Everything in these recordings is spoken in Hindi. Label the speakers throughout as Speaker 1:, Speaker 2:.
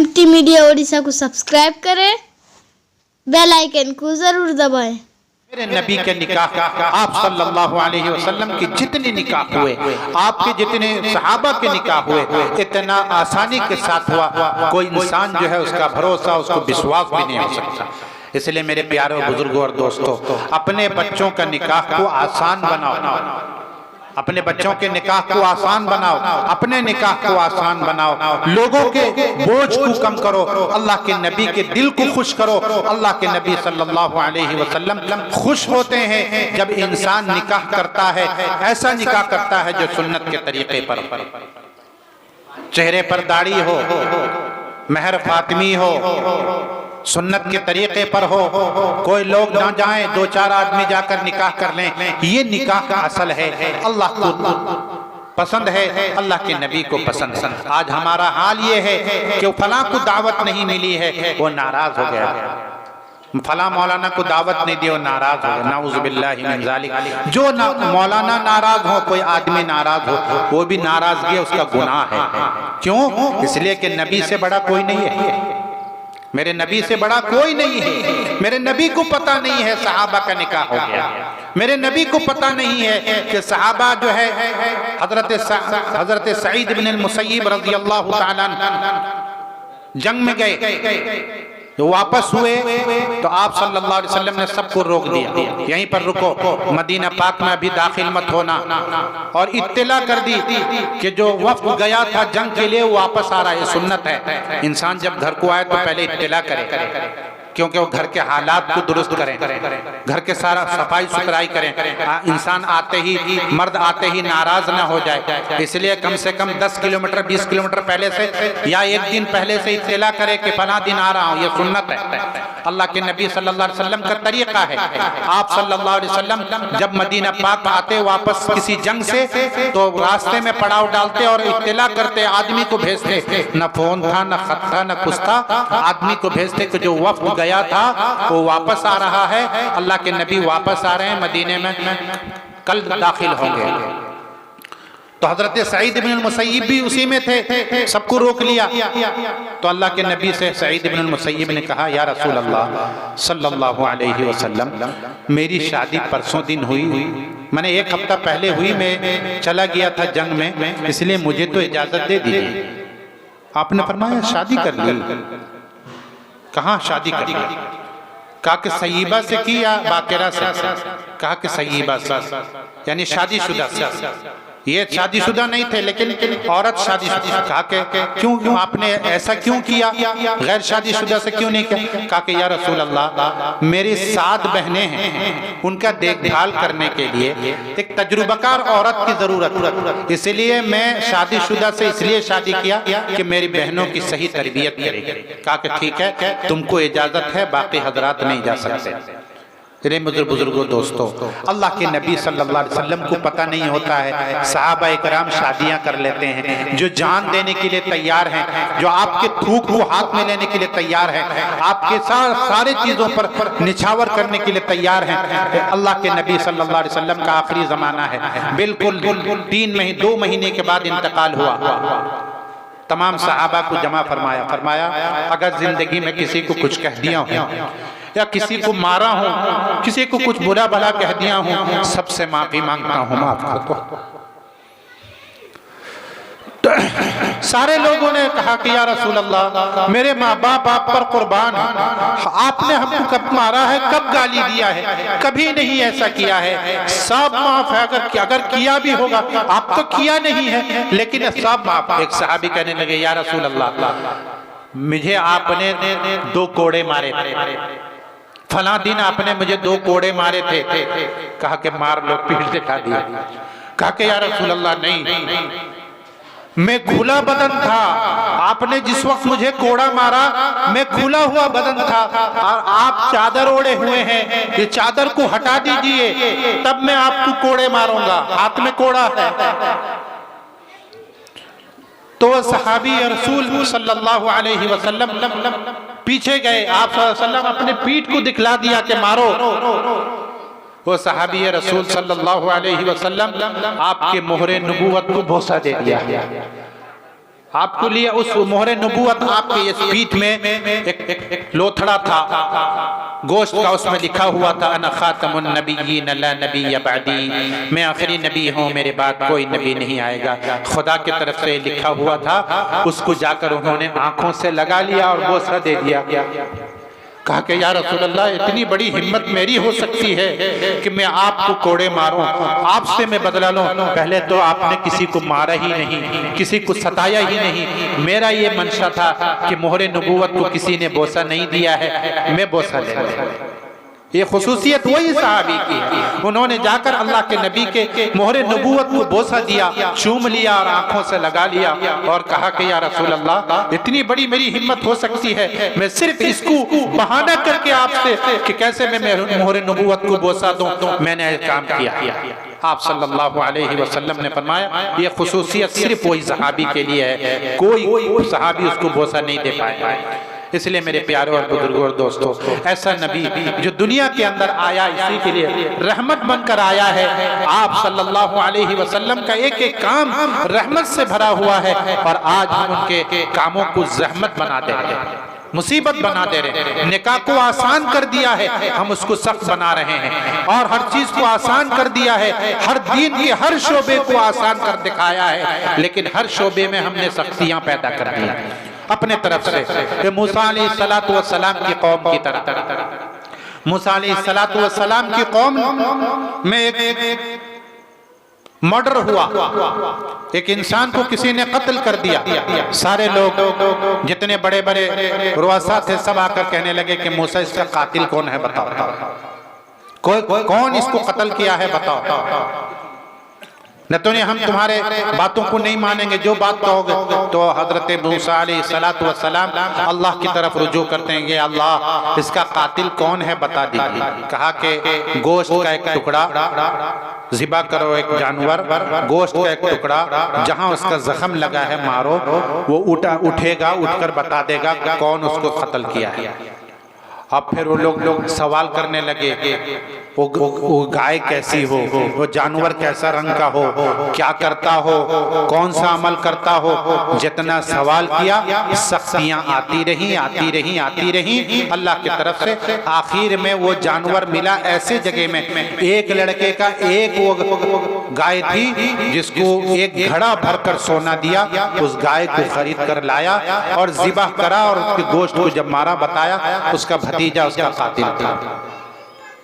Speaker 1: एमटी मीडिया ओडिशा को सब्सक्राइब करें, बेल आइकन को जरूर दबाएं।
Speaker 2: मेरे नबी के निकाह, आप सल्लल्लाहु अलैहि वसल्लम के जितने निकाह हुए, आपके जितने सहाबा के निकाह हुए, इतना आसानी के साथ हुआ, कोई इंसान जो है उसका भरोसा, उसको विश्वास भी नहीं हो सकता। इसलिए मेरे प्यारे बुजुर्गों और दोस्तों, अपने बच्चों का निकाह को आसान बनाओ, अपने बच्चों के निकाह को आसान बनाओ, अपने निकाह को आसान बनाओ, लोगों के बोझ को कम करो, अल्लाह के नबी के दिल को खुश करो। अल्लाह के नबी सल्लल्लाहु अलैहि वसल्लम खुश होते हैं जब इंसान निकाह करता है, ऐसा निकाह करता है जो सुन्नत के तरीके पर, चेहरे पर दाढ़ी हो, महर फातिमी हो, सुन्नत के तरीके पर हो, कोई लोग ना जाएं, दो चार आदमी जाकर निकाह कर लें। ये निकाह का असल है, अल्लाह को पसंद है, अल्लाह के नबी को पसंद। आज हमारा हाल ये है कि फलां को दावत नहीं मिली है, वो नाराज हो गया, फला मौलाना को दावत नहीं दी, वो नाराज हो गया। नाउज़ुबिल्लाहि मिन ज़ालिक। जो मौलाना नाराज हो, कोई आदमी नाराज हो, वो भी नाराजगी है, उसका गुनाह है। क्यों? इसलिए कि नबी से बड़ा कोई नहीं है, मेरे नबी से बड़ा कोई नहीं है। मेरे नबी को पता नहीं है सहाबा का निकाह हो गया, मेरे नबी को पता नहीं है कि सहाबा जो है हजरत सईद इब्न मुसय्यिब रज़ियल्लाहु ताला जंग में गए, तो वापस हुए तो आप सल्लल्लाहु अलैहि वसल्लम ने सबको रोक दिया, यहीं पर रुको, मदीना पाक में अभी दाखिल मत होना, और इत्तला कर दी कि जो वफ्द गया था जंग के लिए वो वापस आ रहा है। सुन्नत है, इंसान जब घर को आए तो पहले इत्तला करे, क्योंकि वो घर के हालात को दुरुस्त करें, घर के सारा सफाई सुथराई करें, इंसान आते ही, मर्द आते ही नाराज ना हो जाए। इसलिए कम से कम 10 किलोमीटर 20 किलोमीटर पहले से या एक दिन पहले से इत्तला करे कि फला दिन आ रहा हूँ। ये सुन्नत है, अल्लाह के नबी सल्लल्लाहु अलैहि वसल्लम का तरीका है। आप सल्लल्लाहु अलैहि वसल्लम जब मदीना पाक आते वापस किसी जंग से, तो रास्ते में पड़ाव डालते और इत्तला करते, आदमी को भेजते, न फोन था, न खत था, न कुछ था, आदमी को भेजते कि जो वफ्द गया था वो वापस आ रहा है, अल्लाह के नबी वापस आ रहे हैं, मदीने में कल दाखिल होंगे। तो हजरत सईद इब्न मुसय्यिब भी उसी में थे, सबको रोक लिया। तो अल्लाह के नबी से सईद इब्न मुसय्यिब ने कहा, या रसूल अल्लाह सल्लल्लाहु अलैहि वसल्लम, मेरी शादी परसों दिन हुई, मैंने एक हफ्ता पहले हुई, मैं चला गया था जंग में, इसलिए मुझे तो इजाजत दे दीजिए। आपने फरमाया शादी कर ली? कहाँ शादी कर ली? कहा कि सय्यिबा से की या बाकिरा से? कहा कि सय्यिबा से, यानी शादीशुदा से। ये शादीशुदा नहीं थे, लेकिन औरत शादीशुदा। कहा कि क्यों आपने ऐसा क्यों किया, गैर शादीशुदा से क्यों नहीं किया? कहा कि या रसूल अल्लाह, मेरी 7 बहनें हैं, उनका देखभाल करने के लिए एक तजुर्बाकार औरत की जरूरत, इसलिए मैं शादीशुदा से इसलिए शादी किया कि मेरी बहनों की सही तरबियत करेगी। कहा कि ठीक है, तुमको इजाजत है, बाकी हजरात नहीं जा सकते। मेरे बुजुर्गों दोस्तों, अल्लाह के नबी सल्लल्लाहु अलैहि वसल्लम को पता नहीं होता है, सहाबा इकराम शादियां कर लेते हैं, जो जान देने के लिए तैयार हैं, जो आपके थूक को हाथ में लेने के लिए तैयार हैं, आपके सारे चीजों पर निछावर करने के लिए तैयार हैं। अल्लाह के नबी सल्लल्लाहु अलैहि वसल्लम का आखिरी जमाना है, बिल्कुल 2 महीने के बाद इंतकाल हुआ। तमाम सहाबा को जमा फरमाया, अगर जिंदगी में किसी को कुछ कह दिया हो या किसी को मारा हूं, किसी को कुछ बुरा भला कह दिया हूं, सबसे माफी मांगता हूं, माफ कर दो। सारे लोगों ने कहा कि या रसूल अल्लाह, मेरे माँ बाप आप पर कुर्बान हैं, आपने हमको कब मारा है, कब गाली दिया है? कभी नहीं ऐसा किया है, सब माफ है। अगर किया भी होगा, आप तो किया नहीं है, लेकिन सब माफ। एक सहाबी कहने लगे, या रसूल अल्लाह, मुझे आपने 2 कोड़े मारे थे, फला दिन आपने मुझे 2 कोड़े मारे थे। कहा कि मार लो, पीठ दिखा दिया। कहा कि या रसूल अल्लाह, नहीं, मैं खुला बदन था, आपने जिस वक्त मुझे कोड़ा मारा मैं खुला हुआ बदन था, और आप चादर ओढ़े हुए हैं, ये चादर को हटा दीजिए, तब मैं आपको कोड़े मारूंगा, हाथ में कोड़ा है। तो वह सहाबी रसूल सल्लल्लाहु अलैहि वसल्लम पीछे गए, आप सल्लल्लाहु अलैहि वसल्लम अपने पीठ को दिखला दिया कि मारो। वो सहाबी रसूल सल्लल्लाहु अलैहि वसल्लम आपके मोहरे नबूवत को भरोसा दे दिया। आपको लिए उस मोहरे नबूवत आपके इस पीठ में एक लोथड़ा था गोश्त का, उसमें लिखा हुआ था अना खातमुन नबिय्यीन ला नबिय्य बअदी, मैं आखिरी नबी हूँ, मेरे बाद कोई नबी नहीं आएगा। खुदा की तरफ से लिखा हुआ था। उसको जाकर उन्होंने आंखों से लगा लिया और बोसा दे दिया। कहा कि या रसूल अल्लाह, इतनी बड़ी हिम्मत मेरी हो सकती है कि मैं आपको कोड़े मारूं, आपसे मैं बदला लूं। पहले तो आपने किसी को मारा ही नहीं, किसी को सताया ही नहीं। मेरा ये मंशा था कि मोहरे नबूवत को किसी ने बोसा नहीं दिया है, मैं बोसा ले लूं। ये खुसूसियत वही सहाबी की है। उन्होंने जाकर अल्लाह के नबी के मोहरे नबूवत को बोसा दिया, चूम लिया और आंखों से लगा लिया और कहा कि या रसूल अल्लाह, इतनी बड़ी मेरी हिम्मत हो सकती है, मैं सिर्फ इसको बहाना करके आपसे कि कैसे मैं मोहरे नबूवत को बोसा दूं, मैंने काम किया। आप सल्लल्लाहु अलैहि वसल्लम ने फरमाया ये खुसूसियत सिर्फ वही सहाबी के लिए है, कोई सहाबी उसको बोसा नहीं दे पाएगा। इसलिए मेरे प्यारों और बुजुर्गों और दोस्तों, ऐसा नबी जो दुनिया के अंदर आया इसी के लिए रहमत बनकर आया है। आप सल्लल्लाहु अलैहि वसल्लम का एक एक काम रहमत से भरा हुआ है और आज हम उनके कामों को रहमत बना दे रहे हैं, मुसीबत बना दे रहे हैं। निकाह को आसान कर दिया है, हम उसको सख्त बना रहे हैं और हर चीज को आसान कर दिया है। हर दीन के हर शोबे को आसान कर दिखाया है, लेकिन हर शोबे में हमने सख्तियां पैदा कर दी अपने तरफ से। मूसा अलैहिस्सलातु वस्सलाम की कौम की तरह, मूसा अलैहिस्सलातु वस्सलाम की कौम में एक मर्डर हुआ, एक इंसान को किसी ने कत्ल कर दिया। सारे लोग जितने बड़े बड़े रुआसा थे सब आकर कहने लगे कि मूसा इसका कातिल कौन है, बताओ, कौन इसको कत्ल किया है, बताओ, न तो हम तुम्हारे बातों को नहीं मानेंगे, जो बात कहोगे। तो हजरत मूसा अलैहिस्सलातु वस्सलाम अल्लाह की तरफ रुजू करते हैं कि अल्लाह इसका कातिल कौन है बता दीजिए। कहा कि गोश्त का एक टुकड़ा ज़िबा करो, एक जानवर, गोश्त का एक टुकड़ा, जहां उसका जख्म लगा है मारो, वो उठेगा, उठकर बता देगा कौन उसको कत्ल किया है। अब फिर वो लोग सवाल करने लगे वो गाय कैसी हो, वो जानवर कैसा रंग का हो, क्या करता हो, कौन सा अमल करता हो। जितना सवाल किया सख्तियां आती रही, आती रही, आती रही। अल्लाह की तरफ से आखिर में वो जानवर मिला ऐसे जगह में, एक लड़के का एक वो गाय थी जिसको एक घड़ा भरकर सोना दिया, उस गाय को खरीद कर लाया और ज़िबा करा और उसके गोश्त को जब मारा बताया उसका भतीजा उसका कातिल था।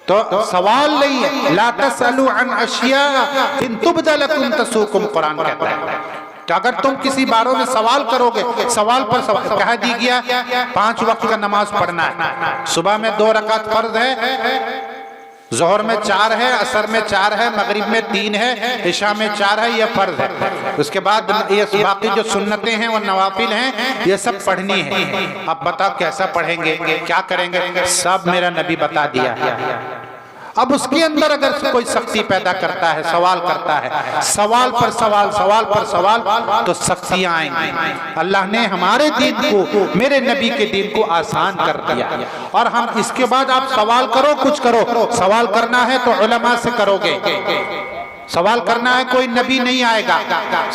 Speaker 2: तो सवाल नहीं है, ला तसअलू अन अशिया इन तुबदा लकुम तसूकुम, कुरान कहता है। तो अगर तुम किसी बारे में सवाल करोगे, सवाल पर सवाल कह दी गया। 5 वक्त का नमाज पढ़ना है, सुबह में 2 रकात फर्ज है, जोहर में 4 है, असर में 4 है, मगरिब में 3 है, इशा में 4 है, ये फर्ज है। उसके बाद ये बाकी जो सुन्नतें हैं वो नवाफिल हैं, ये सब पढ़नी है। अब बताओ कैसा पढ़ेंगे, क्या करेंगे, सब मेरा नबी बता दिया है। अब उसके अंदर अगर कोई सख्ती पैदा करता है, सवाल करता है, सवाल पर सवाल, सवाल पर सवाल, तो सख्तियां आएंगी। अल्लाह ने हमारे दीन को, मेरे नबी के दीन को आसान कर दिया। और हम इसके बाद आप सवाल करो, कुछ करो, सवाल करना है तो उलमा से करोगे, सवाल करना है कोई नबी नहीं आएगा,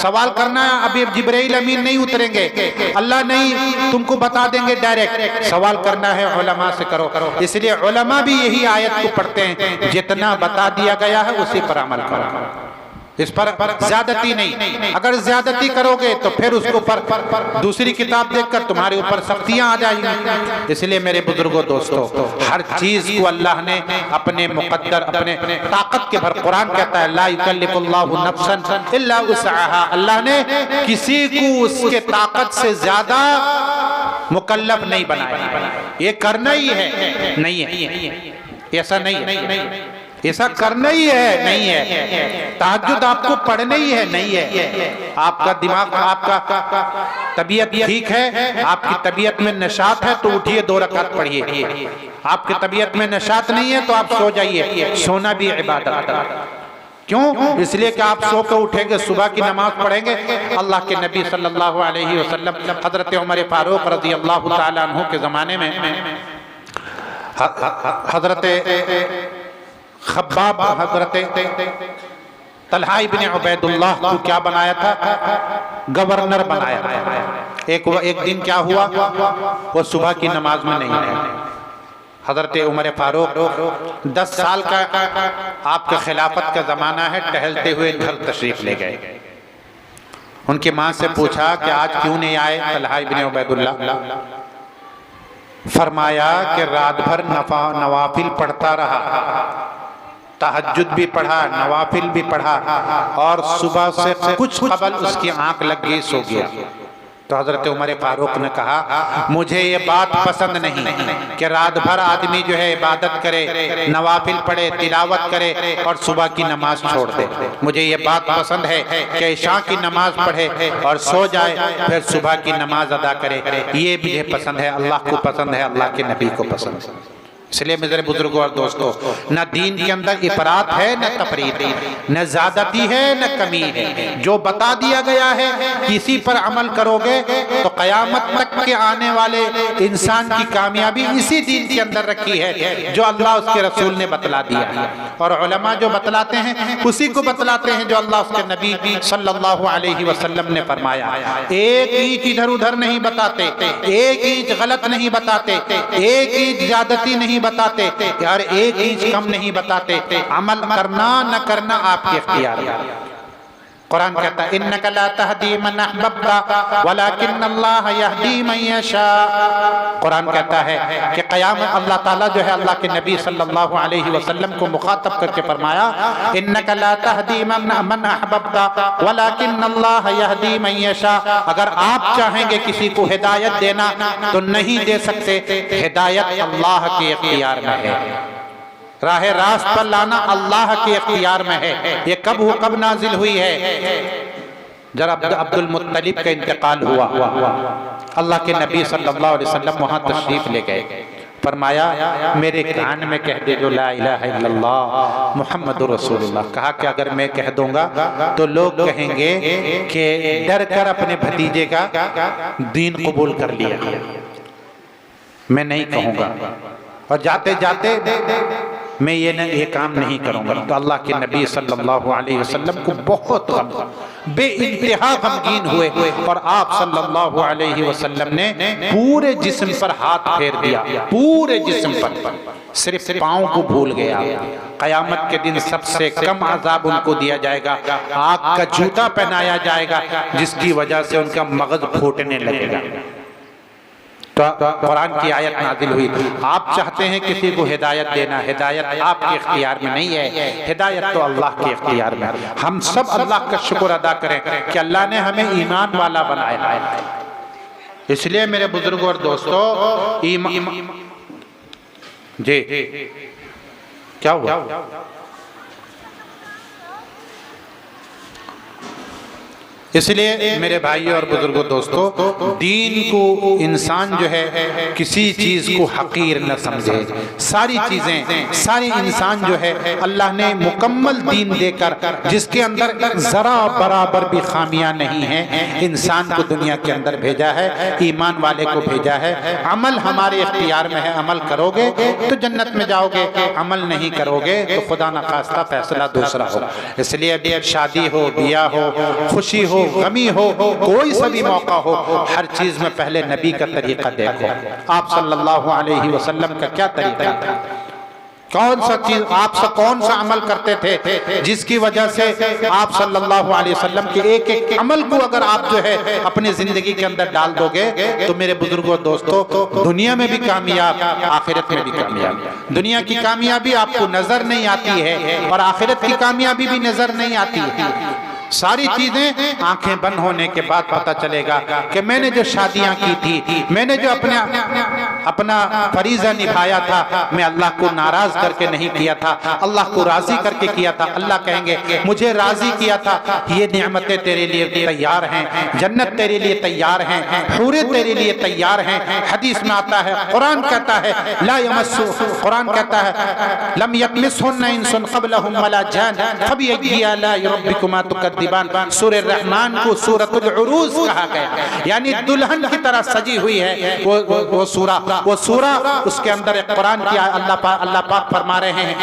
Speaker 2: सवाल करना है अभी जिब्राइल अमीन नहीं उतरेंगे, अल्लाह नहीं तुमको बता देंगे डायरेक्ट, सवाल करना है उलमा से करो। इसलिए उलमा भी यही आयत को पढ़ते हैं, जितना बता दिया गया है उसी पर अमल करो, इस पर ज्यादती नहीं। अगर ज्यादती करोगे तो फिर उसके ऊपर दूसरी किताब देखकर तुम्हारे ऊपर सख्तियां आ जाएंगी। इसलिए मेरे बुजुर्गों दोस्तों, हर चीज को अल्लाह ने अपने मुकद्दर, अपने ताकत के भर, कुरान कहता है ला युकल्लिफुल्लाहु नफ्सन इल्ला वुसअहा, अल्लाह ने किसी को उसके ताकत से ज्यादा मुकल्लफ नहीं बनाया। ये करना ही है, नहीं है, ऐसा नहीं है, ऐसा करना ही है, नहीं है। तहज्जुद आपको पढ़ना ही है, नहीं है। आपका दिमाग, आपका तबीयत ठीक है, आपकी तबीयत में नशात है तो उठिए 2 रकात पढ़िए। आपकी तबीयत में नशात नहीं है तो आप सो जाइए, सोना भी इबादत है। क्यों? इसलिए कि आप सो कर उठेंगे, सुबह की नमाज पढ़ेंगे। अल्लाह के नबी सल्लल्लाहु अलैहि वसल्लम, हजरत उमर फारूक रज़ियल्लाहु ताला अन्हु के जमाने में हजरत खब्बाब, हजरत तलहा इब्न उबैदुल्लाह को क्या बनाया था, गवर्नर बनाया। एक दिन क्या हुआ, वो सुबह की नमाज में नहीं रहे। हजरत उमर फारूक 10 साल का आपके खिलाफत का ज़माना है, टहलते हुए घर तशरीफ ले गए। उनकी माँ से पूछा कि आज क्यों नहीं आए तलहा इब्न उबैदुल्लाह? फरमाया कि रात भर नवाफिल पढ़ता रहा, तहज्जुद भी पढ़ा, नवाफिल भी पढ़ा, और सुबह से कुछ कबल उसकी आंख लग गई, सो गया। तो हजरत उमर फारूक ने कहा, मुझे ये बात पसंद नहीं कि रात भर आदमी जो है इबादत करे, नवाफिल पढ़े, तिलावत करे और सुबह की नमाज छोड़ दे। मुझे ये बात पसंद है कि इशा की नमाज पढ़े और सो जाए, फिर सुबह की नमाज अदा करे। ये मुझे पसंद है, अल्लाह को पसंद है, अल्लाह के नबी को पसंद है। इसलिए मेरे बुजुर्गों और दोस्तों, न दीन के अंदर इफरात है, न तफरीत है, न ज्यादती है, न कमी है। जो बता दिया गया है किसी पर अमल करोगे तो कयामत तक के आने वाले इंसान की कामयाबी इसी दीन के अंदर रखी है जो अल्लाह उसके रसूल ने बतला दिया है। और उलमा जो बतलाते हैं उसी को बतलाते हैं जो अल्लाह उसके नबी सल्लल्लाहु अलैहि वसल्लम ने फरमाया। एक इंच इधर उधर नहीं बताते, एक इंच गलत नहीं बताते, एक इंच ज्यादती नहीं बताते और एक इंच कम नहीं बताते। अमल करना न करना आपके इख्तियार में। कुरान कहता है, इन्नका ला तहदी मन अहबब्ता वलाकिन अल्लाह यहदी मन यशा। कुरान कहता है कि क़यामत अल्लाह ताला जो है अल्लाह के नबी सल्लल्लाहु अलैहि वसल्लम को मुखातब करके फरमाया, इन्नका ला तहदी मन अहबब्ता वलाकिन अल्लाह यहदी मन यशा। अगर आप चाहेंगे किसी को हिदायत देना तो नहीं दे सकते, हिदायत अल्लाह के इख्तियार में है। राह रास्त पर लाना अल्लाह के इख्तियार में है। ये कब नाजिल हुई है? जब अब्दुल मुत्तलिब का इंतकाल हुआ, अल्लाह के नबी सल्लल्लाहु अलैहि वसल्लम वहां तशरीफ ले गए। फरमाया, मेरे कान में कह दे जो ला इलाहा इल्लल्लाह मुहम्मदुर रसूलुल्लाह। कहा कि अगर मैं कह दूंगा तो लोग कहेंगे कि डर कर अपने भतीजे का दीन कबूल कर लिया। मैं नहीं कहूंगा और जाते जाते मैं ये काम नहीं करूंगा। तो अल्लाह के नबी सल्लल्लाहु अलैहि वसल्लम को बहुत बेइंतहा गमगीन हुए और आप सल्लल्लाहु अलैहि वसल्लम ने पूरे जिस्म पर हाथ फेर दिया, पूरे जिस्म पर, सिर्फ पाँव को भूल गया। कयामत के दिन सबसे कम अजाब उनको दिया जाएगा, आग का जूता पहनाया जाएगा जिसकी वजह से उनका मगज फूटने लगेगा। तो कुरान की आयत नाजिल हुई। आप चाहते हैं किसी को हिदायत देना, हिदायत आपके इख्तियार में नहीं है, हिदायत तो अल्लाह के इख्तियार में। हम सब अल्लाह का शुक्र अदा करें कि अल्लाह ने हमें ईमान वाला बनाया है। इसलिए मेरे बुजुर्गों और दोस्तों, जी क्या हुआ? इसलिए मेरे भाइयों और बुजुर्गों दोस्तों, दीन को इंसान जो है किसी चीज को हकीर न समझे। सारी चीजें, सारी इंसान जो है अल्लाह ने मुकम्मल दीन देकर, जिसके अंदर जरा बराबर भी खामियां नहीं है, इंसान को दुनिया के अंदर भेजा है, ईमान वाले को भेजा है। अमल हमारे इख्तियार में है, अमल करोगे तो जन्नत में जाओगे, अमल नहीं करोगे तो खुदा न खास्ता फैसला दूसरा हो। इसलिए शादी हो, ब्याह हो, खुशी हो, गमी हो, कोई सा भी मौका हो, हर चीज में पहले नबी का तरीका देखो। आप सल्लल्लाहु अलैहि वसल्लम का क्या तरीका था? कौन सा चीज आप सब कौन सा अमल करते थे जिसकी वजह से आप सल्लल्लाहु अलैहि वसल्लम के एक एक अमल को अगर आप जो है अपनी जिंदगी के अंदर डाल दोगे तो मेरे बुजुर्गों दोस्तों, दुनिया में भी कामयाब, आखिरत में भी कामयाब। दुनिया की कामयाबी आपको नजर नहीं आती है और आखिरत की कामयाबी भी नजर नहीं आती है। सारी चीजें आंखें बंद होने के बाद पता चलेगा कि मैंने जो शादियां की थी, मैंने जो अपना फरीजा निभाया था, मैं अल्लाह को नाराज करके नहीं किया था, अल्लाह को राजी करके किया था। अल्लाह कहेंगे मुझे राजी किया था, ये नेमतें तेरे लिए तैयार हैं, जन्नत तेरे लिए तैयार हैं, हूरे तेरे लिए तैयार हैं। हदीस में आता है, कुरान कहता है ला यमस्सु, कुरान कहता है लम यतमिसहुन्ना इंसन क़ब्लहुम वला जान फबिअय्यि आलाइ रब्बिकुमा तुकद्दिबान। सूरह रहमान को सूरतुल उरूज कहा गया, यानी दुल्हन की तरह सजी हुई है वो सूरह। वो सूरा, उसके अंदर एक कुरान की अल्लाह पाक फरमा रहे हैं,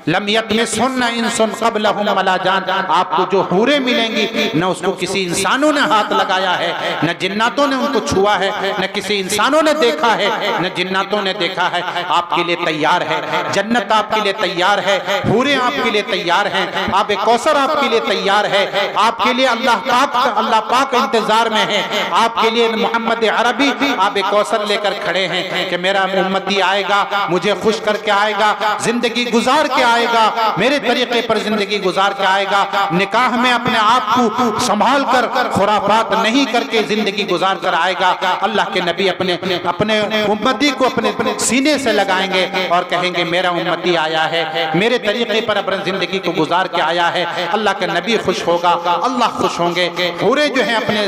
Speaker 2: लम यतमिसहुन्ना इंसुन क़ब्लहुम वला जान, आपको जो हूरें मिलेंगी न उसको किसी इंसानों ने हाथ लगाया है, न जिन्नातों ने उनको छुआ है, न किसी इंसानों ने देखा है, न जिन्नातों ने देखा है। आपके लिए तैयार है जन्नत, आपके लिए तैयार है, हूरें आपके लिए तैयार हैं, आब कौसर आपके लिए तैयार है, आपके लिए अल्लाह पाक इंतजार में है, आपके लिए मोहम्मद अरबी आब कौसर लेकर खड़े हैं कि मेरा उम्मती आएगा, मुझे खुश करके आएगा, जिंदगी गुजार के आएगा, मेरे तरीके पर जिंदगी गुजार के आएगा, निकाह में अपने आप को संभाल कर खुराफात नहीं करके जिंदगी गुजार कर आएगा। अल्लाह के नबी अपने उम्मती को अपने सीने से लगाएंगे और कहेंगे मेरा उम्मती आया है, मेरे तरीके पर अपनी जिंदगी को गुजार के आया है। अल्लाह के नबी खुश होगा, अल्लाह खुश होंगे। पूरे जो है अपने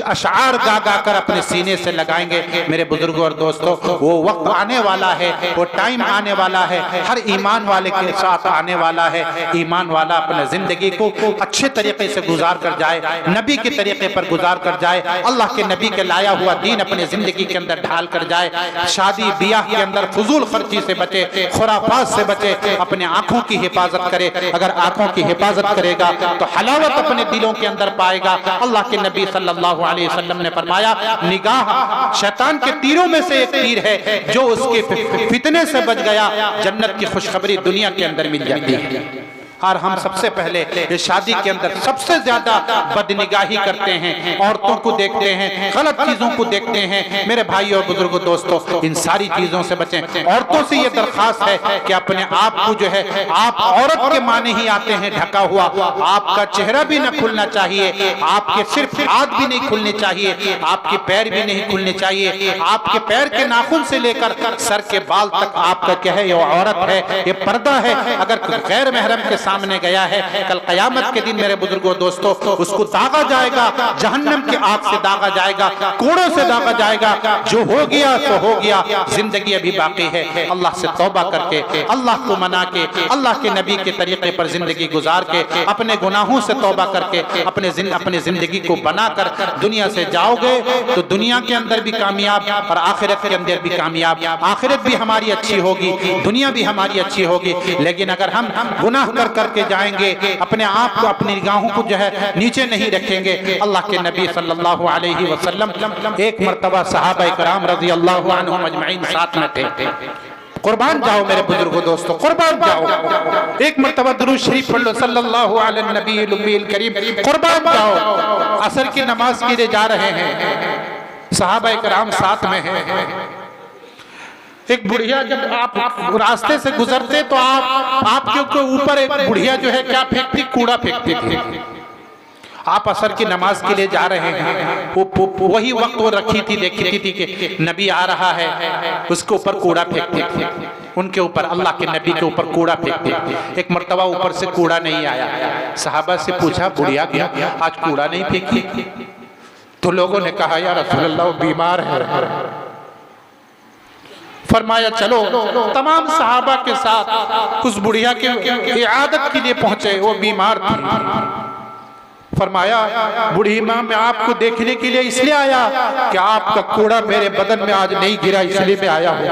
Speaker 2: अशार गा गा कर अपने सीने से लगाएंगे। मेरे बुजुर्गों और दोस्तों, वो वक्त आने वाला है, वो टाइम आने वाला है, हर ईमान वाले के साथ आने वाला है। ईमान वाला अपने जिंदगी को अच्छे तरीके से गुजार कर जाए, नबी के तरीके पर गुजार कर जाए, अल्लाह के नबी के लाया हुआ दीन अपने जिंदगी के अंदर ढाल कर जाए, शादी ब्याह के अंदर फजूल खर्ची से बचे, खुराफात से बचे, अपने आंखों की हिफाजत करे। अगर आंखों की हिफाजत करेगा तो हलावत अपने दिलों के अंदर पाएगा। अल्लाह के नबी सल्लल्लाहु अलैहि वसल्लम ने फरमाया, निगाह शैतान के तीरों में से एक तीर है, जो उसके फितने से बच गया जन्नत की खुशखबरी दुनिया के अंदर मिल जाती है। और हम सबसे पहले इस शादी के अंदर सबसे ज्यादा बदनिगाही करते हैं, औरतों को देखते हैं, गलत चीजों को देखते हैं। मेरे भाई और बुजुर्गों दोस्तों, इन सारी चीजों से बचें। औरतों से ये दरखास्त है कि अपने आप को जो है, आप औरत के माने ही आते हैं ढका हुआ, आपका चेहरा भी न खुलना चाहिए, आपके सिर्फ हाथ भी नहीं खुलने चाहिए, आपके पैर भी नहीं खुलने चाहिए, आपके पैर के नाखून से लेकर सर के बाल तक आपका क्या है, ये औरत है, ये पर्दा है। अगर गैर महरम के सामने गया है, कल कयामत के दिन मेरे बुजुर्गों दोस्तों, उसको दागा जाएगा, जहन्नम की आग से दागा जाएगा, कोड़ों से दागा जाएगा। जो हो गया तो हो गया, जिंदगी अभी बाकी है। अल्लाह से तौबा करके, अल्लाह को मना के, अल्लाह के नबी के तरीके पर जिंदगी गुजार के, अपने गुनाहों से तौबा करके अपने जिंदगी को बनाकर दुनिया से जाओगे तो दुनिया के अंदर भी कामयाब और आखिरत के अंदर भी कामयाब। आखिरत भी हमारी अच्छी होगी, दुनिया भी हमारी अच्छी होगी। लेकिन अगर हम गुनाह करके जाएंगे, अपने आप को, अपनी निगाहों को जो है नीचे नहीं रखेंगे। अल्लाह के नबी सल्लल्लाहु अलैहि वसल्लम एक मर्तबा सहाबा इकराम रज़ी अल्लाहु अन्हुम अजमईन साथ में थे। कुर्बान जाओ मेरे बुजुर्गों दोस्तों, कुर्बान जाओ। एक मर्तबा दुरूद शरीफ पढ़ लो, सल्लल्लाहु अलैहि नबील उम्मील करीम। कुर्बान जाओ। असर की नमाज के लिए जा रहे हैं, सहाबा इकराम साथ में हैं। एक बुढ़िया, जब आप रास्ते से गुजरते तो आपके ऊपर एक बुढ़िया जो है क्या फेंकती, कूड़ा फेंकती थी। आप असर की नमाज के लिए जा रहे हैं, वही वक्त वो रखी थी, देखती थी कि नबी आ रहा है, उसके ऊपर कूड़ा फेंकती थी। उनके ऊपर, अल्लाह के नबी के ऊपर कूड़ा फेंकती थी। एक मर्तबा ऊपर से कूड़ा नहीं आया, सहाबा से पूछा, बुढ़िया क्या आज कूड़ा नहीं फेंकी? तो लोगों ने कहा, या रसूल अल्लाह, वो बीमार है। फरमाया चलो, तमाम सहाबा के साथ उस बुढ़िया के इयादत के लिए पहुंचे। वो बीमार थी। फरमाया, बूढ़ी माँ, मैं आपको देखने के लिए इसलिए आया कि आपका कूड़ा मेरे बदन में आज नहीं गिरा, इसलिए मैं आया हूँ।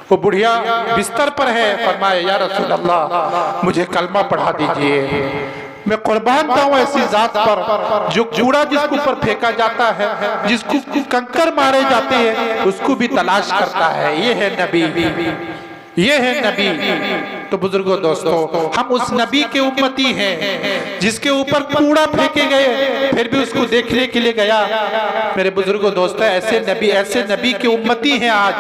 Speaker 2: वो बुढ़िया बिस्तर पर है। फरमाया, या रसूल अल्लाह, मुझे कलमा पढ़ा दीजिए। मैं कुर्बान जाऊं ऐसी जात पर जो कूड़ा जिसके ऊपर फेंका जाता है, जिसको कंकर मारे जाते हैं, उसको भी तलाश करता है। ये है नबी, ये है नबी। तो बुजुर्गों दोस्तों, हम उस नबी के उम्मती हैं जिसके ऊपर कूड़ा फेंके गए, फिर भी उसको देखने के लिए गया। मेरे बुजुर्गों दोस्तों, ऐसे नबी के उम्मती हैं। आज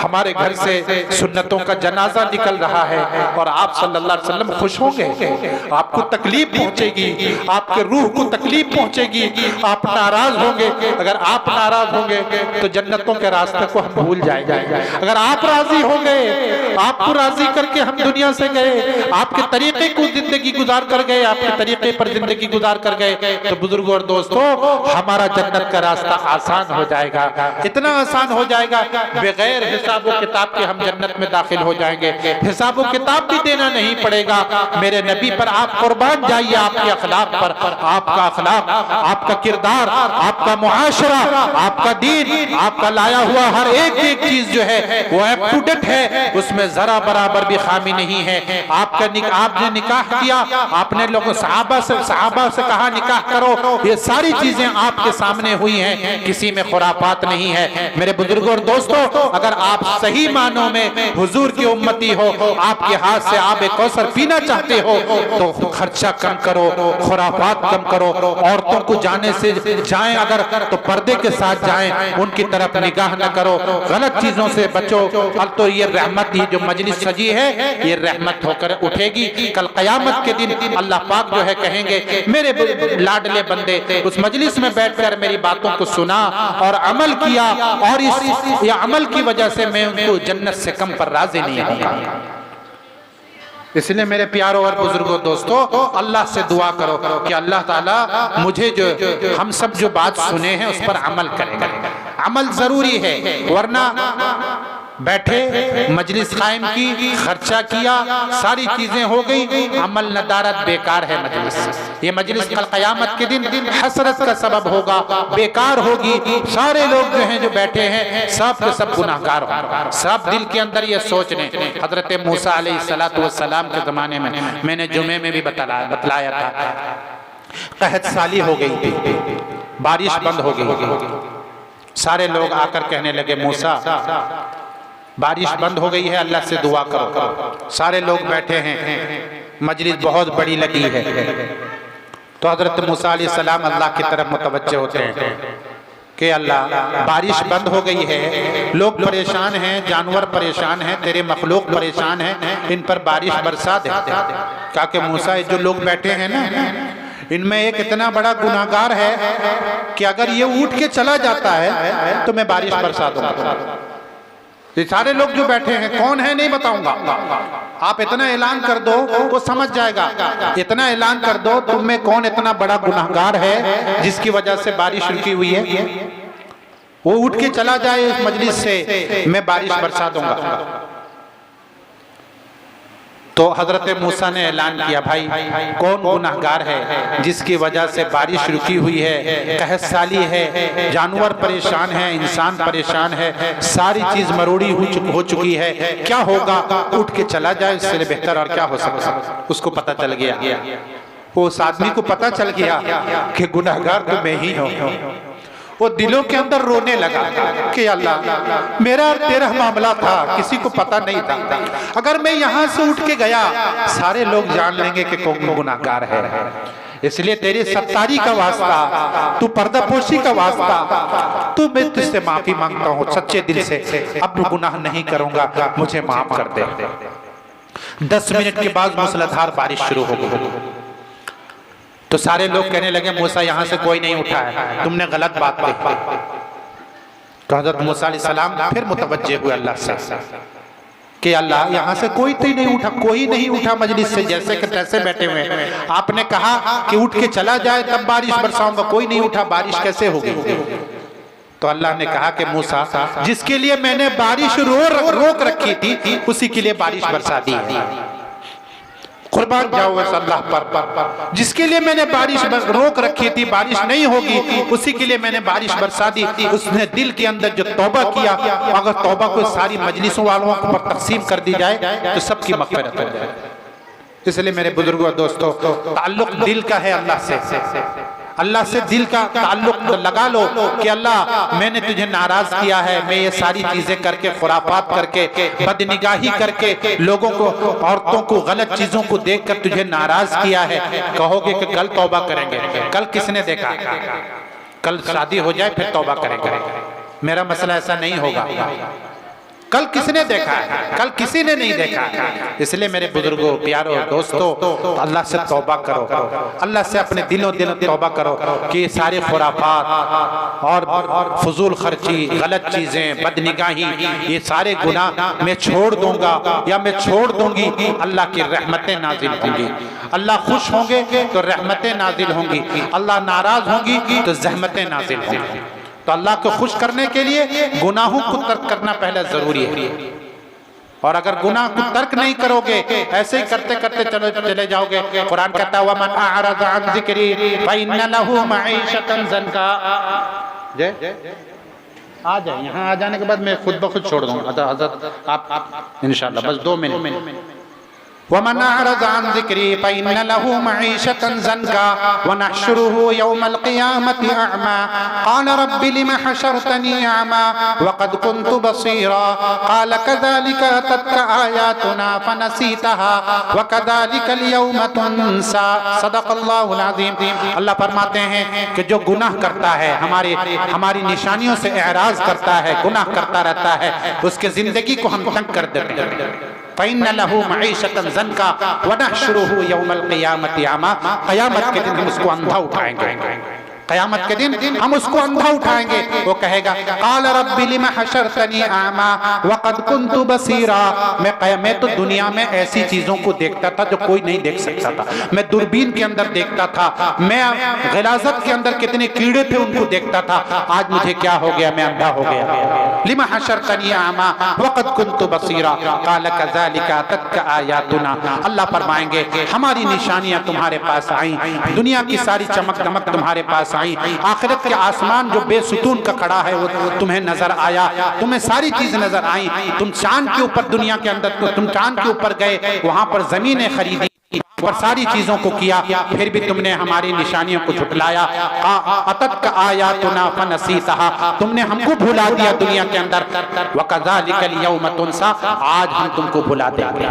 Speaker 2: हमारे घर से सुन्नतों का जनाजा निकल रहा है और आप सल्लल्लाहु अलैहि वसल्लम खुश होंगे? आपको तकलीफ पहुंचेगी, आपके रूह को तकलीफ पहुंचेगी, आप नाराज होंगे। अगर आप नाराज होंगे तो जन्नतों के रास्ते को हम भूल जाएंगे। अगर आप राजी होंगे, आपको राजी करके हम दुनिया से गए, आपके तरीके को जिंदगी गुजार कर गए, आपके तरीके पर जिंदगी गुजार कर गए, तो बुजुर्गों और दोस्तों हमारा जन्नत का रास्ता आसान हो जाएगा, इतना आसान हो जाएगा, बगैर हिसाब व किताब के हम जन्नत में दाखिल हो जाएंगे। हिसाब व किताब भी देना नहीं पड़ेगा। मेरे नबी पर आप कुर्बान जाइए, आपके अखलाक पर, आपका अखलाक, आपका किरदार, आपका मुआशरा, आपका दीन, आपका लाया हुआ हर एक चीज जो है वो अप टू डेट है, उसमें जरा बराबर भी खामी नहीं है। आपने निकाह किया, आपने लोगों सहाबा से कहा निकाह करो, ये सारी चीजें आपके सामने हुई हैं, किसी में खुरापात नहीं है। मेरे बुजुर्गों और दोस्तों, अगर आप सही मानों में हुजूर की उम्मती हो, आपके हाथ से आब कौसर पीना चाहते हो, तो खर्चा कम करो, खुरापात कम करो, औरतों को जाने से जाएं अगर तो पर्दे के साथ जाएं, उनकी तरफ निगाह न करो, गलत चीजों से बचो। कल तो ये रहमत ही जो मजलिस सजी है, ये रहमत होकर उठेगी। कल क़यामत के दिन अल्लाह पाक जो है कहेंगे, मेरे लाडले बंदे उस मजलिस में बैठकर मेरी बातों को सुना और अमल किया, और इस अमल की वजह से मैं उनको जन्नत से कम पर राजी नहीं होगा। इसलिए मेरे प्यारों और बुजुर्गों दोस्तों, अल्लाह से दुआ करो कि अल्लाह ताला मुझे जो हम सब जो बात सुने हैं उस पर अमल करेगा। अमल जरूरी है, वरना बैठे मजलिस कायम की, खर्चा किया, सारी चीजें हो गई, अमल नदारत बेकार है मजलिस। ये मजलिस कल क़यामत के दिन हसरत का सबब होगा, बेकार होगी। सारे लोग जो हैं जो बैठे हैं सब के सब गुनाहगार होंगे। सब दिल के अंदर ये सोच लें। हजरत मूसा अलैहिस्सलातु वस्सलाम के जमाने में मैंने जुमे में भी बतलाया था, कहत साली हो गई थी, बारिश बंद हो गई। सारे लोग आकर कहने लगे, मूसा बारिश बंद हो गई है, अल्लाह से दुआ करो। सारे लोग बैठे हैं, मजलिस बहुत बड़ी लगी है। तो हजरत मूसा अलैहिस्सलाम अल्लाह की तरफ मुतवज्जे होते हैं कि अल्लाह बारिश बंद हो गई है, लोग परेशान हैं, जानवर परेशान हैं, तेरे मखलूक परेशान हैं, इन पर बारिश बरसा दे। कहा कि मूसा जो लोग बैठे हैं ना, इनमें एक इतना बड़ा गुनाहगार है कि अगर ये उठ के चला जाता है तो मैं बारिश बरसा दूंगा। ये सारे लोग जो बैठे हैं कौन है नहीं बताऊंगा, आप इतना ऐलान कर दो वो समझ जाएगा। इतना ऐलान कर दो तुम में कौन इतना बड़ा गुनाहगार है जिसकी वजह से बारिश रुकी हुई है, वो उठ के चला जाए इस मजलिस से, मैं बारिश बरसा दूंगा। तो हजरत मूसा ने ऐलान किया, भाई कौन गुनाहगार है जिसकी वजह से बारिश रुकी हुई है, कहत साली है, जानवर परेशान है, इंसान परेशान है, सारी चीज मरोड़ी हो चुकी है, क्या होगा, उठ के चला जाए, इससे बेहतर और क्या हो सकता। उसको पता चल गया, वो उस आदमी को पता चल गया कि गुनाहगार तो मैं ही हूँ। वो दिलों के अंदर रोने लगा कि अल्लाह मेरा और तेरा मामला था, किसी को पता नहीं था, अगर मैं यहाँ से उठ के गया सारे लोग जान लेंगे कि कौन गुनाहगार है। इसलिए तेरी सत्तारी का वास्ता, तू पर्दापोशी का वास्ता, तू मैं तुझसे माफी मांगता हूँ सच्चे दिल से, अब गुनाह नहीं करूंगा, मुझे माफ कर दे। 10 मिनट के बाद मूसलाधार बारिश शुरू हो गई। तो सारे लोग कहने लगे, मूसा यहाँ से कोई नहीं उठा है, तुमने गलत बात कही। तो हजरत मूसा अलैहिस्सलाम फिर मुतवज्जे हुए अल्लाह से कि अल्लाह यहाँ से कोई तो नहीं उठा, कोई नहीं उठा मजलिस से, जैसे कि तैसे बैठे हुए हैं। आपने कहा कि उठ के चला जाए तब बारिश बरसाऊंगा, कोई नहीं उठा, बारिश कैसे होगी। तो अल्लाह ने कहा कि मूसा जिसके लिए मैंने बारिश रोक रखी थी उसी के लिए बारिश बरसा दी है, कुर्बान जाओ इस अल्लाह पर। जिसके लिए मैंने बारिश रोक रखी थी, बारिश नहीं होगी, उसी के लिए मैंने बारिश बरसा दी। उसने दिल के अंदर जो तौबा किया, अगर तौबा को सारी मजलिसों वालों पर तकसीम कर दी जाए तो सबकी मग़फ़िरत हो जाए। इसलिए मेरे बुजुर्गों दोस्तों, ताल्लुक दिल का है अल्लाह से। अल्लाह से दिल का ताल्लुक लगा लो कि अल्लाह मैंने तुझे नाराज किया है, मैं ये सारी चीजें करके, खुरापात करके, बदनिगाही करके, लोगों को, औरतों को, गलत चीजों को देखकर तुझे नाराज किया है। कहोगे कि कल तौबा करेंगे, कल किसने देखा, कल शादी हो जाए फिर तौबा करेंगे। मेरा मसला ऐसा नहीं होगा, कल किसने देखा है? कल किसी ने नहीं देखा है। इसलिए मेरे बुजुर्गों, प्यारों, दोस्तों, तो अल्लाह से तौबा करो, अल्लाह से अपने दिलों तौबा करो कि ये सारे खुराफात और फजूल खर्ची, गलत चीजें, बदनिगाही, ये सारे गुनाह मैं छोड़ दूंगा या मैं छोड़ दूंगी। अल्लाह की रहमतें नाजिल होंगी। अल्लाह खुश होंगे तो रहमतें नाजिल होंगी, अल्लाह नाराज होंगी तो जहमतें नाजिल होंगी। तो अल्लाह को खुश करने के लिए गुनाहों को तर्क करना पहले जरूरी है। और अगर गुनाह को तर्क नहीं करोगे, ऐसे ही करते करते चले जाओगे, कुरान कहता है वमन अअरज़ अन ज़िक्री फ़इन्न लहू मईशतन ज़न्का। आ जाए, यहाँ आ जाने के बाद मैं खुद ब खुद छोड़ दूंगा। हज़रत आप इंशाअल्लाह बस 2 मिनट। वमन अअरज़ अन ज़िक्री फ़इन्न लहू मईशतन ज़न्का वनहशुरुहु यौमल क़ियामति अअमा क़ाल रब्बि लिमा हशरतनी अअमा वक़द कुन्तु बसीरा क़ाल कज़ालिका अततका आयातुना फ़नसीतहा वकज़ालिकल यौम तुनसा। सदक़ल्लाहुल अज़ीम। अल्लाह फरमाते हैं कि जो गुनाह करता है, हमारी निशानियों से एराज़ करता है, गुनाह करता रहता है, उसके जिंदगी को हम तंग कर देते हैं। फ़इन्न लहू मईशतन ज़न्का वनहशुरुहु यौमल क़ियामति अमा। क़यामत के दिन हम उसको अंधा उठाएंगे। क़यामत के दिन हम उसको अंधा उठाएंगे। वो कहेगा क़ाल रब्बि लिमा हशरतनी अमा वक़द कुन्तु बसीरा। मैं तो दुनिया में ऐसी चीजों को देखता था जो कोई नहीं देख सकता था। मैं दूरबीन के अंदर देखता था, मैं ग़िलाज़त के अंदर कितने कीड़े थे उनको देखता था। आज मुझे क्या हो गया? मैं अंधा हो गया। लिमा हशरतनी अमा वक़द कुन्तु बसीरा क़ाल कज़ालिका अततका आयातुना। अल्लाह फरमाएंगे हमारी निशानियां तुम्हारे पास आई, दुनिया की सारी चमक दमक तुम्हारे पास आई, आखिरत के आसमान जो बेसुतून का खड़ा है वो तुम्हें नजर आया, तुम्हें सारी चीज नजर आई। तुम चांद के ऊपर, दुनिया के अंदर तुम चांद के ऊपर गए, वहां पर जमीनें खरीदी और सारी चीजों को किया, फिर भी तुमने हमारी निशानियों को झुटलाया। अततका आयातुना फनसीतहा। तुमने हमको भुला दिया दुनिया के अंदर। वकज़ालिकल यौम तुनसा। आज हम तुमको भुला देंगे,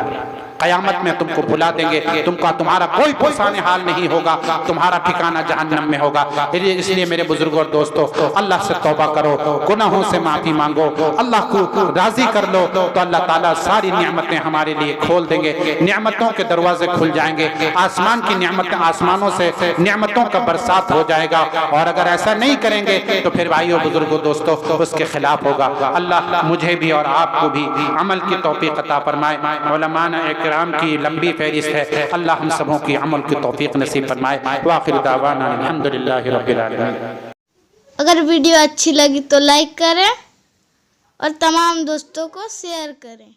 Speaker 2: क़यामत में तुमको भुला देंगे। तुम्हारा कोई पुरसाने हाल नहीं होगा, तुम्हारा ठिकाना जहन्नम में होगा। इसलिए मेरे बुजुर्गों और दोस्तों, अल्लाह से तौबा करो, गुनाहों से माफी मांगो, अल्लाह को राजी कर लो, तो अल्लाह ताला सारी नेमतें हमारे लिए खोल देंगे। नेमतों के दरवाजे खुल जाएंगे, आसमान की नेमतें, आसमानों से नेमतों का बरसात हो जाएगा। और अगर ऐसा नहीं करेंगे तो फिर भाइयों, बुजुर्गों, दोस्तों, उसके खिलाफ होगा। अल्लाह मुझे भी और आपको भी अमल की तौफीक अता फरमाए। उलमाए इकराम की लंबी फहरिस्त है, अल्लाह हम सबों की अमल की तौफीक नसीब फरमाए। वाखिर दावाना अल्हम्दुलिल्लाहि रब्बिल आलमीन।
Speaker 1: अगर वीडियो अच्छी लगी तो लाइक करें और तमाम दोस्तों को शेयर करें।